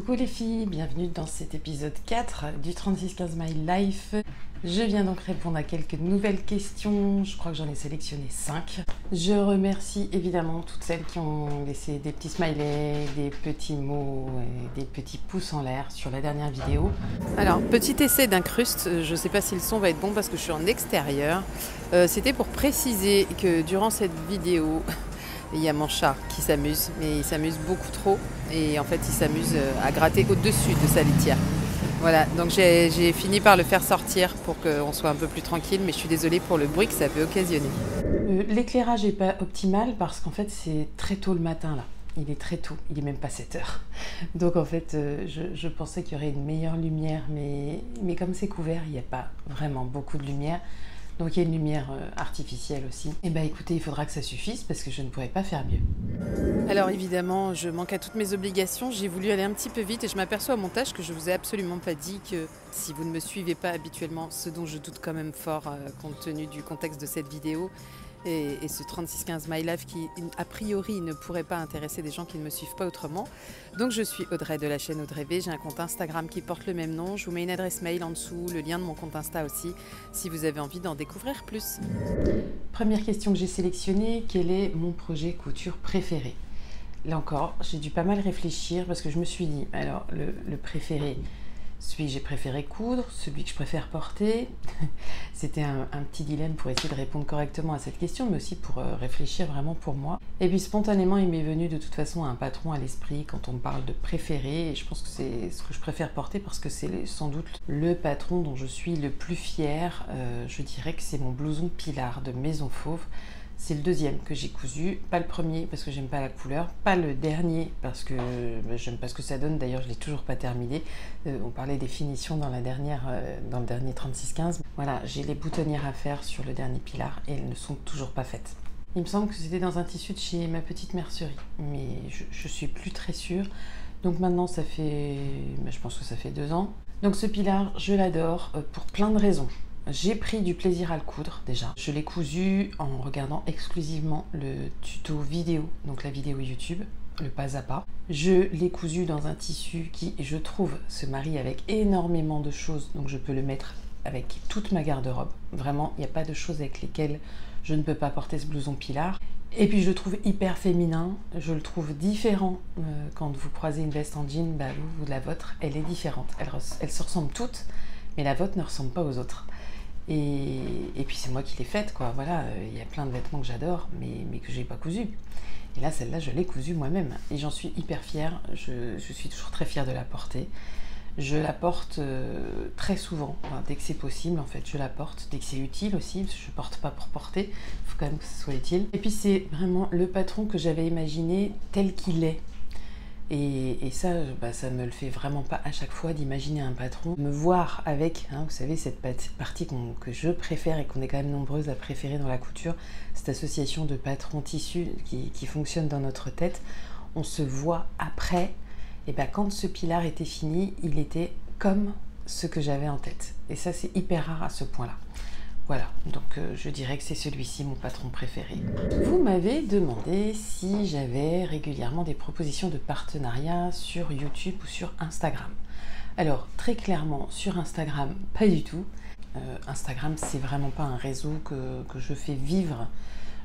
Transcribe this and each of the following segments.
Coucou les filles, bienvenue dans cet épisode 4 du 3615 My Life. Je viens donc répondre à quelques nouvelles questions, je crois que j'en ai sélectionné 5. Je remercie évidemment toutes celles qui ont laissé des petits smileys, des petits mots et des petits pouces en l'air sur la dernière vidéo. Alors, petit essai d'incruste, je ne sais pas si le son va être bon parce que je suis en extérieur. C'était pour préciser que durant cette vidéo, il y a mon chat qui s'amuse, mais il s'amuse beaucoup trop et en fait il s'amuse à gratter au-dessus de sa litière. Voilà, donc j'ai fini par le faire sortir pour qu'on soit un peu plus tranquille, mais je suis désolée pour le bruit que ça peut occasionner. L'éclairage n'est pas optimal parce qu'en fait c'est très tôt le matin là. Il est très tôt, il est même pas 7 heures. Donc en fait je pensais qu'il y aurait une meilleure lumière, mais comme c'est couvert, il n'y a pas vraiment beaucoup de lumière. Donc il y a une lumière artificielle aussi. Et bah écoutez, il faudra que ça suffise parce que je ne pourrais pas faire mieux. Alors évidemment, je manque à toutes mes obligations. J'ai voulu aller un petit peu vite et je m'aperçois au montage que je vous ai absolument pas dit que si vous ne me suivez pas habituellement, ce dont je doute quand même fort compte tenu du contexte de cette vidéo, et ce 3615 My Life qui a priori ne pourrait pas intéresser des gens qui ne me suivent pas autrement. Donc je suis Audrey de la chaîne Audrey V, j'ai un compte Instagram qui porte le même nom, je vous mets une adresse mail en dessous, le lien de mon compte Insta aussi, si vous avez envie d'en découvrir plus. Première question que j'ai sélectionnée, quel est mon projet couture préféré? Là encore, j'ai dû pas mal réfléchir parce que je me suis dit, alors le préféré, celui que j'ai préféré coudre, celui que je préfère porter. C'était un petit dilemme pour essayer de répondre correctement à cette question, mais aussi pour réfléchir vraiment pour moi. Et puis spontanément, il m'est venu de toute façon un patron à l'esprit quand on me parle de préféré, et je pense que c'est ce que je préfère porter parce que c'est sans doute le patron dont je suis le plus fière. Je dirais que c'est mon blouson Pilar de Maison Fauve. C'est le deuxième que j'ai cousu, pas le premier parce que j'aime pas la couleur, pas le dernier parce que j'aime pas ce que ça donne, d'ailleurs je l'ai toujours pas terminé. On parlait des finitions dans le dernier 3615. Voilà, j'ai les boutonnières à faire sur le dernier Pilar et elles ne sont toujours pas faites. Il me semble que c'était dans un tissu de chez ma petite mercerie, mais je suis plus très sûre. Donc maintenant ça fait, je pense que ça fait 2 ans. Donc ce Pilar, je l'adore pour plein de raisons. J'ai pris du plaisir à le coudre déjà. Je l'ai cousu en regardant exclusivement le tuto vidéo, donc la vidéo YouTube, le pas à pas. Je l'ai cousu dans un tissu qui, je trouve, se marie avec énormément de choses, donc je peux le mettre avec toute ma garde-robe. Vraiment, il n'y a pas de choses avec lesquelles je ne peux pas porter ce blouson Pilar. Et puis je le trouve hyper féminin, je le trouve différent. Quand vous croisez une veste en jean, bah vous, la vôtre, elle est différente. Elles se ressemblent toutes, mais la vôtre ne ressemble pas aux autres. Et puis c'est moi qui l'ai faite, quoi. Voilà, il y a plein de vêtements que j'adore, mais que j'ai pas cousu. Et là, celle-là, je l'ai cousue moi-même. Et j'en suis hyper fière. Je suis toujours très fière de la porter. Je la porte très souvent, enfin, dès que c'est possible, en fait, je la porte. Dès que c'est utile aussi, parce que je porte pas pour porter. Il faut quand même que ce soit utile. Et puis c'est vraiment le patron que j'avais imaginé tel qu'il est. Et ça, ça me le fait vraiment pas à chaque fois d'imaginer un patron me voir avec, hein, vous savez, cette partie que je préfère et qu'on est quand même nombreuses à préférer dans la couture, cette association de patrons tissus qui fonctionne dans notre tête. On se voit après, et quand ce Pilar était fini, il était comme ce que j'avais en tête. Et ça, c'est hyper rare à ce point-là. Voilà, donc je dirais que c'est celui-ci mon patron préféré. Vous m'avez demandé si j'avais régulièrement des propositions de partenariat sur YouTube ou sur Instagram. Alors, très clairement, sur Instagram, pas du tout. Instagram, c'est vraiment pas un réseau que je fais vivre.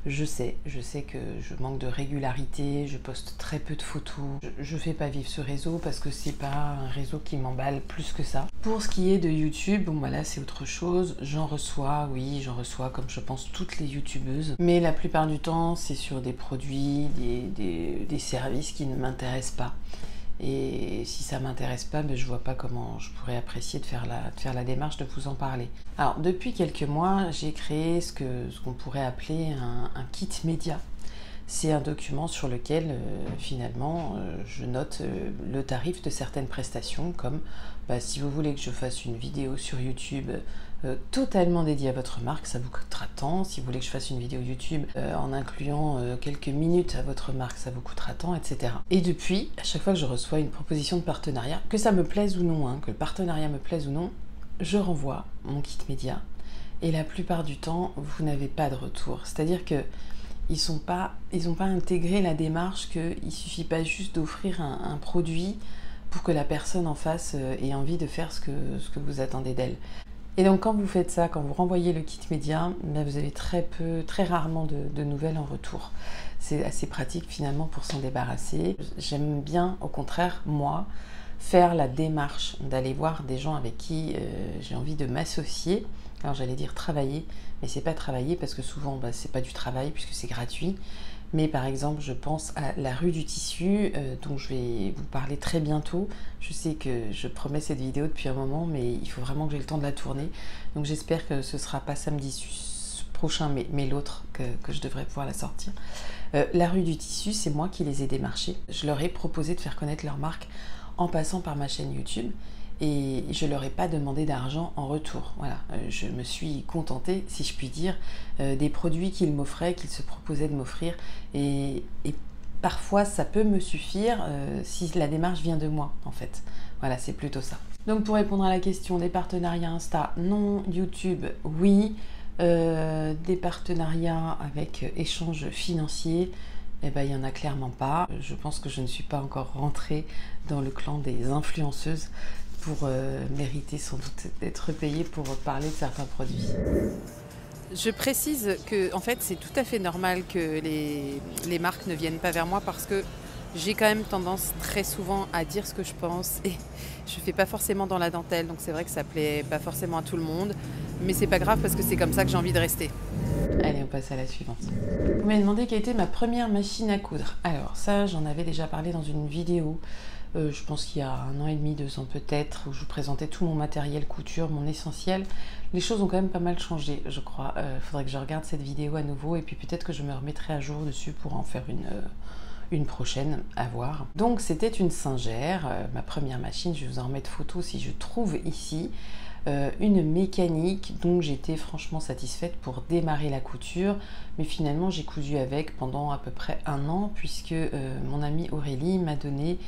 Je sais que je manque de régularité, je poste très peu de photos. Je fais pas vivre ce réseau parce que c'est pas un réseau qui m'emballe plus que ça. Pour ce qui est de YouTube, bon voilà, c'est autre chose. J'en reçois, oui, j'en reçois comme je pense toutes les youtubeuses. Mais la plupart du temps, c'est sur des produits, des services qui ne m'intéressent pas. Et si ça m'intéresse pas, je vois pas comment je pourrais apprécier de faire la démarche de vous en parler. Alors depuis quelques mois, j'ai créé ce qu'on pourrait appeler un kit média. C'est un document sur lequel finalement je note le tarif de certaines prestations, comme si vous voulez que je fasse une vidéo sur YouTube totalement dédiée à votre marque, ça vous coûtera tant. Si vous voulez que je fasse une vidéo YouTube en incluant quelques minutes à votre marque, ça vous coûtera tant, etc. Et depuis, à chaque fois que je reçois une proposition de partenariat, que ça me plaise ou non, hein, que le partenariat me plaise ou non, je renvoie mon kit média. Et la plupart du temps, vous n'avez pas de retour. C'est-à-dire que ils n'ont pas intégré la démarche qu'il ne suffit pas juste d'offrir un produit pour que la personne en face ait envie de faire ce que vous attendez d'elle. Et donc quand vous faites ça, quand vous renvoyez le kit média, vous avez très rarement de nouvelles en retour. C'est assez pratique finalement pour s'en débarrasser. J'aime bien, au contraire, moi, faire la démarche d'aller voir des gens avec qui j'ai envie de m'associer. Alors j'allais dire travailler, mais c'est pas travailler parce que souvent c'est pas du travail puisque c'est gratuit. Mais par exemple, je pense à la rue du tissu, dont je vais vous parler très bientôt. Je sais que je promets cette vidéo depuis un moment, mais il faut vraiment que j'ai le temps de la tourner. Donc j'espère que ce ne sera pas samedi prochain, mais l'autre, que je devrais pouvoir la sortir. La rue du tissu, c'est moi qui les ai démarchés. Je leur ai proposé de faire connaître leur marque en passant par ma chaîne YouTube. Et je ne leur ai pas demandé d'argent en retour. Voilà, je me suis contentée, si je puis dire, des produits qu'ils m'offraient, qu'ils se proposaient de m'offrir. Et parfois, ça peut me suffire si la démarche vient de moi, en fait. Voilà, c'est plutôt ça. Donc, pour répondre à la question des partenariats Insta, non. YouTube, oui. Des partenariats avec échanges financiers, eh ben, il n'y en a clairement pas. Je pense que je ne suis pas encore rentrée dans le clan des influenceuses pour mériter sans doute d'être payée pour parler de certains produits. Je précise que en fait, c'est tout à fait normal que les marques ne viennent pas vers moi parce que j'ai quand même tendance très souvent à dire ce que je pense et je fais pas forcément dans la dentelle, donc c'est vrai que ça plaît pas forcément à tout le monde, mais c'est pas grave parce que c'est comme ça que j'ai envie de rester. Allez, on passe à la suivante. Vous m'avez demandé quelle était ma première machine à coudre. Alors ça, j'en avais déjà parlé dans une vidéo, je pense qu'il y a 1 an et demi, 2 ans peut-être, où je vous présentais tout mon matériel couture, mon essentiel. Les choses ont quand même pas mal changé, je crois. Faudrait que je regarde cette vidéo à nouveau et puis peut-être que je me remettrai à jour dessus pour en faire une prochaine, à voir. Donc c'était une Singer, ma première machine, je vais vous en remettre photo si je trouve ici. Une mécanique dont j'étais franchement satisfaite pour démarrer la couture, mais finalement j'ai cousu avec pendant à peu près 1 an puisque mon amie Aurélie m'a donné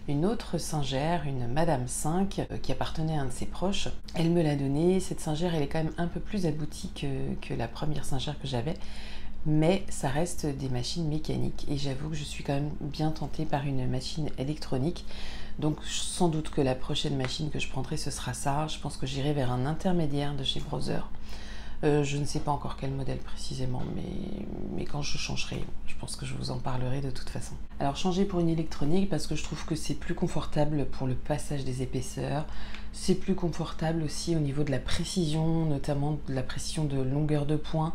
une autre Singer, une Madame 5 qui appartenait à un de ses proches. Elle me l'a donnée. Cette Singer elle est quand même un peu plus aboutie que la première Singer que j'avais, mais ça reste des machines mécaniques et j'avoue que je suis quand même bien tentée par une machine électronique. Donc sans doute que la prochaine machine que je prendrai ce sera ça. Je pense que j'irai vers un intermédiaire de chez Brother. Je ne sais pas encore quel modèle précisément, mais quand je changerai, je pense que je vous en parlerai de toute façon. Alors changer pour une électronique parce que je trouve que c'est plus confortable pour le passage des épaisseurs. C'est plus confortable aussi au niveau de la précision, notamment de la précision de longueur de point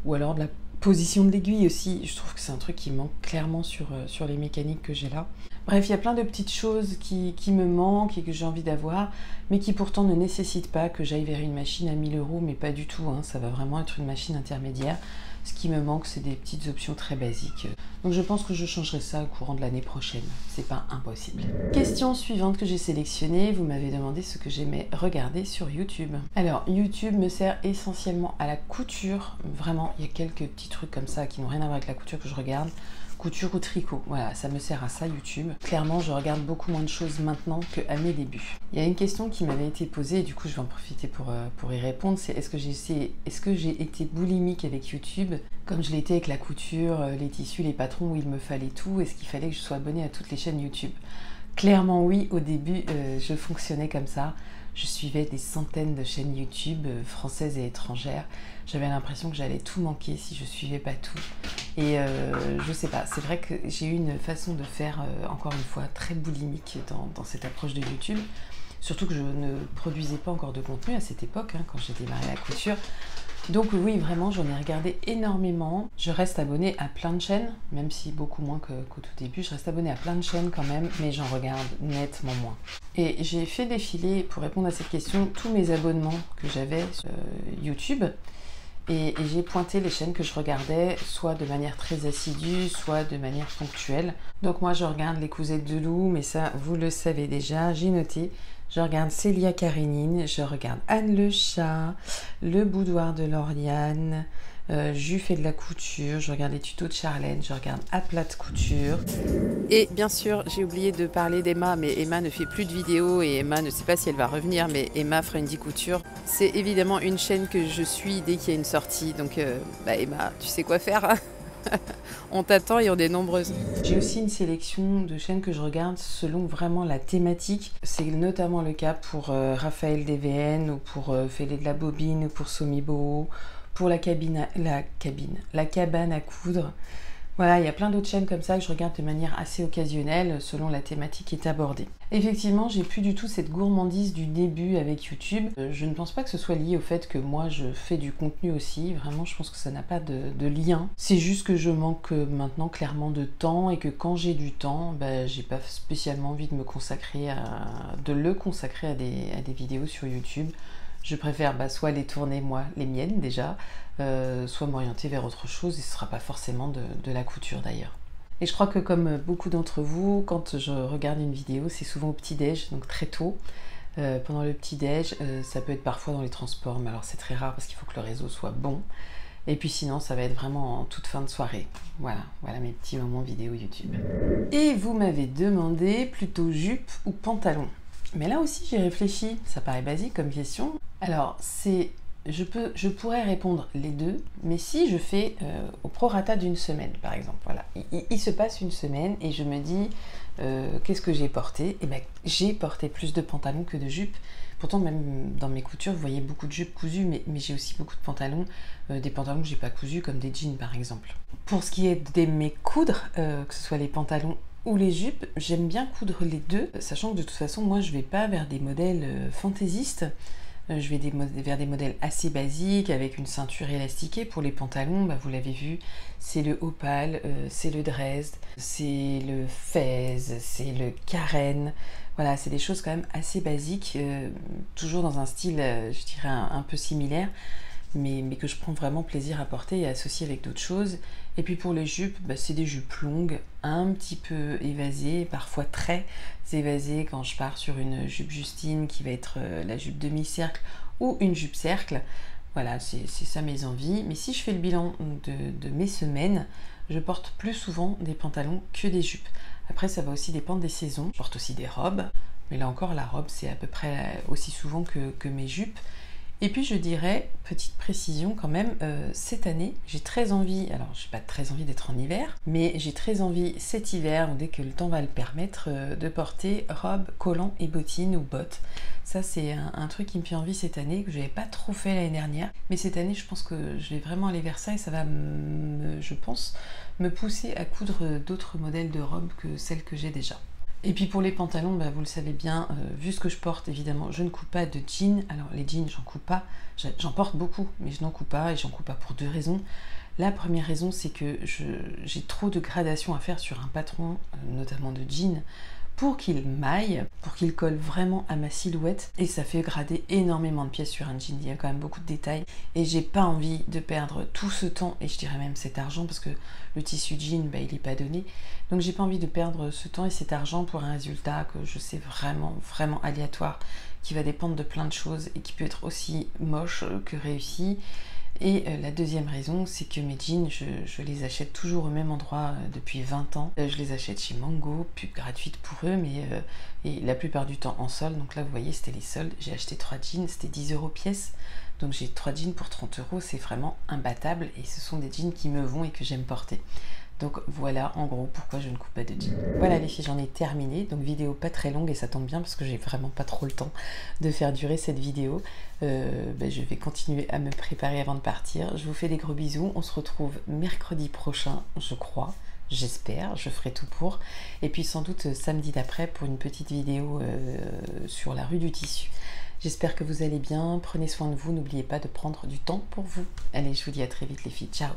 ou alors de la position de l'aiguille aussi. Je trouve que c'est un truc qui manque clairement sur les mécaniques que j'ai là. Bref, il y a plein de petites choses qui me manquent et que j'ai envie d'avoir, mais qui pourtant ne nécessitent pas que j'aille vers une machine à 1 000 €, mais pas du tout, hein. Ça va vraiment être une machine intermédiaire. Ce qui me manque, c'est des petites options très basiques. Donc je pense que je changerai ça au courant de l'année prochaine. C'est pas impossible. Question suivante que j'ai sélectionnée. Vous m'avez demandé ce que j'aimais regarder sur YouTube. Alors, YouTube me sert essentiellement à la couture. Vraiment, il y a quelques petits trucs comme ça qui n'ont rien à voir avec la couture que je regarde. Couture ou tricot, voilà, ça me sert à ça YouTube. Clairement, je regarde beaucoup moins de choses maintenant qu'à mes débuts. Il y a une question qui m'avait été posée, et du coup je vais en profiter pour y répondre, c'est est-ce que j'ai été boulimique avec YouTube, comme je l'étais avec la couture, les tissus, les patrons, où il me fallait tout, est-ce qu'il fallait que je sois abonnée à toutes les chaînes YouTube? Clairement oui, au début je fonctionnais comme ça. Je suivais des centaines de chaînes YouTube françaises et étrangères. J'avais l'impression que j'allais tout manquer si je suivais pas tout. Et je sais pas, c'est vrai que j'ai eu une façon de faire, encore une fois, très boulimique dans cette approche de YouTube. Surtout que je ne produisais pas encore de contenu à cette époque, hein, quand j'ai démarré la couture. Donc oui, vraiment, j'en ai regardé énormément. Je reste abonnée à plein de chaînes, même si beaucoup moins qu'au tout début. Je reste abonnée à plein de chaînes quand même, mais j'en regarde nettement moins. Et j'ai fait défiler, pour répondre à cette question, tous mes abonnements que j'avais sur YouTube. Et j'ai pointé les chaînes que je regardais, soit de manière très assidue, soit de manière ponctuelle. Donc moi, je regarde Les Cousettes de Lou, mais ça, vous le savez déjà, j'ai noté. Je regarde Célia Karénine, je regarde Anne le Chat, Le Boudoir de Lauriane, Jus fait de la couture, je regarde les tutos de Charlène, je regarde À Plate Couture. Et bien sûr, j'ai oublié de parler d'Emma, mais Emma ne fait plus de vidéos et Emma ne sait pas si elle va revenir, mais Emma Friendly Couture, c'est évidemment une chaîne que je suis dès qu'il y a une sortie, donc Emma, tu sais quoi faire, hein. On t'attend et on est nombreuses. J'ai aussi une sélection de chaînes que je regarde selon vraiment la thématique. C'est notamment le cas pour Raphaël DVN ou pour Fêlé de la Bobine ou pour Somibo, pour la cabane à coudre. Voilà, il y a plein d'autres chaînes comme ça que je regarde de manière assez occasionnelle selon la thématique qui est abordée. Effectivement, j'ai plus du tout cette gourmandise du début avec YouTube. Je ne pense pas que ce soit lié au fait que moi je fais du contenu aussi. Vraiment, je pense que ça n'a pas de lien. C'est juste que je manque maintenant clairement de temps et que quand j'ai du temps, j'ai pas spécialement envie de le consacrer à des vidéos sur YouTube. Je préfère soit les tourner moi, les miennes déjà, soit m'orienter vers autre chose et ce ne sera pas forcément de la couture d'ailleurs. Et je crois que comme beaucoup d'entre vous, quand je regarde une vidéo, c'est souvent au petit-déj, donc très tôt. Pendant le petit-déj, ça peut être parfois dans les transports, mais alors c'est très rare parce qu'il faut que le réseau soit bon. Et puis sinon, ça va être vraiment en toute fin de soirée. Voilà mes petits moments vidéo YouTube. Et vous m'avez demandé plutôt jupe ou pantalon. Mais là aussi j'ai réfléchi, ça paraît basique comme question. Alors je pourrais répondre les deux, mais si je fais au prorata d'une semaine par exemple, voilà, il se passe une semaine et je me dis qu'est-ce que j'ai porté? Et j'ai porté plus de pantalons que de jupes. Pourtant même dans mes coutures vous voyez beaucoup de jupes cousues, mais j'ai aussi beaucoup de pantalons, des pantalons que j'ai pas cousus comme des jeans par exemple. Pour ce qui est d'aimer coudre, que ce soit les pantalons ou les jupes, j'aime bien coudre les deux, sachant que de toute façon moi je vais pas vers des modèles fantaisistes, je vais vers des modèles assez basiques avec une ceinture élastiquée. Pour les pantalons, vous l'avez vu, c'est le opale, c'est le Dresde, c'est le fez, c'est le carène. Voilà, c'est des choses quand même assez basiques, toujours dans un style, je dirais, un peu similaire, mais que je prends vraiment plaisir à porter et à associer avec d'autres choses. Et puis pour les jupes, c'est des jupes longues, un petit peu évasées, parfois très évasées quand je pars sur une jupe Justine qui va être la jupe demi-cercle ou une jupe cercle. Voilà, c'est ça mes envies. Mais si je fais le bilan de mes semaines, je porte plus souvent des pantalons que des jupes. Après, ça va aussi dépendre des saisons. Je porte aussi des robes, mais là encore, la robe, c'est à peu près aussi souvent que mes jupes. Et puis je dirais, petite précision quand même, cette année, j'ai très envie, alors j'ai pas très envie d'être en hiver, mais j'ai très envie cet hiver, dès que le temps va le permettre, de porter robe, collant et bottines ou bottes. Ça c'est un truc qui me fait envie cette année, que je n'avais pas trop fait l'année dernière, mais cette année je pense que je vais vraiment aller vers ça et ça va, je pense, me pousser à coudre d'autres modèles de robes que celles que j'ai déjà. Et puis pour les pantalons, vous le savez bien, vu ce que je porte, évidemment, je ne coupe pas de jeans. Alors les jeans, j'en coupe pas, j'en porte beaucoup, mais je n'en coupe pas, et j'en coupe pas pour deux raisons. La première raison, c'est que j'ai trop de gradations à faire sur un patron, notamment de jeans, pour qu'il maille, pour qu'il colle vraiment à ma silhouette, et ça fait grader énormément de pièces sur un jean. Il y a quand même beaucoup de détails, et j'ai pas envie de perdre tout ce temps, et je dirais même cet argent, parce que le tissu jean, il est pas donné. Donc j'ai pas envie de perdre ce temps et cet argent pour un résultat que je sais vraiment aléatoire, qui va dépendre de plein de choses et qui peut être aussi moche que réussi. Et la deuxième raison, c'est que mes jeans, je les achète toujours au même endroit depuis 20 ans. Je les achète chez Mango, pub gratuite pour eux, mais et la plupart du temps en solde. Donc là, vous voyez, c'était les soldes. J'ai acheté 3 jeans, c'était 10 € pièce. Donc j'ai 3 jeans pour 30 €, c'est vraiment imbattable. Et ce sont des jeans qui me vont et que j'aime porter. Donc voilà en gros pourquoi je ne coupe pas de jeans. Voilà les filles, j'en ai terminé. Donc vidéo pas très longue et ça tombe bien parce que j'ai vraiment pas trop le temps de faire durer cette vidéo. Je vais continuer à me préparer avant de partir. Je vous fais des gros bisous. On se retrouve mercredi prochain, je crois. J'espère, je ferai tout pour. Et puis sans doute samedi d'après pour une petite vidéo sur la rue du tissu. J'espère que vous allez bien. Prenez soin de vous. N'oubliez pas de prendre du temps pour vous. Allez, je vous dis à très vite les filles. Ciao!